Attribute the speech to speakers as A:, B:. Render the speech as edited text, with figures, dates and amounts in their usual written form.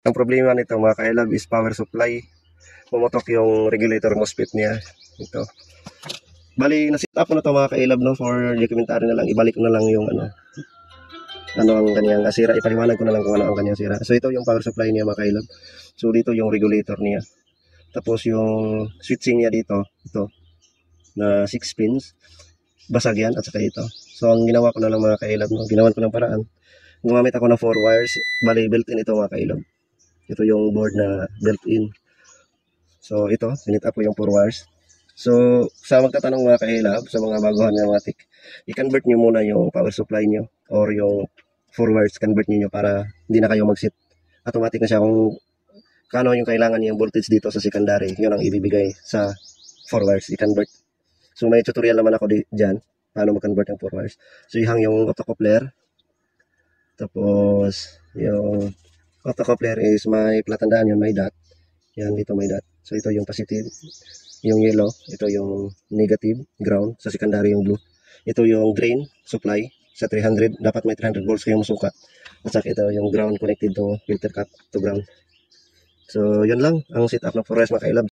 A: Ang problema nito mga kailab is power supply. Pumutok yung regulator MOSFET niya. Ito. Bali, na-set up ko na ito mga kailab, no, for documentary na lang. Ibalik ko na lang yung ano ang kanyang sira. Ipaliwanag ko na lang kung ano ang kanyang sira. So ito yung power supply niya mga kailab. So dito yung regulator niya. Tapos yung switching niya dito, ito, na 6 pins. Basag yan at saka ito. So ang ginawa ko na lang mga kailab, no, ginawan ko ng paraan. Gumamit ako ng 4 wires. Bali, built-in ito mga kailab. Ito yung board na built-in. So ito, sinit up ko yung 4 wires. So sa magtatanong mga kailab, sa mga baguhan ng mga tik, i-convert nyo muna yung power supply nyo or yung 4 wires, convert nyo para hindi na kayo mag-set. Automatic na siya kung kano yung kailangan yung voltage dito sa secondary. Yun ang ibibigay sa 4 wires, i-convert. So may tutorial naman ako dyan, paano mag-convert yung 4 wires. So ihang yung autocoupler. Tapos yung autocoupler is may platandaan yun, may dot. Yan, dito may dot. So ito yung positive, yung yellow, ito yung negative, ground, sa secondary yung blue. Ito yung drain, supply, sa 300, dapat may 300 volts kayong masuka. At saka ito yung ground connected to filter cap to ground. So yun lang ang setup ng 4 wires mga kailab.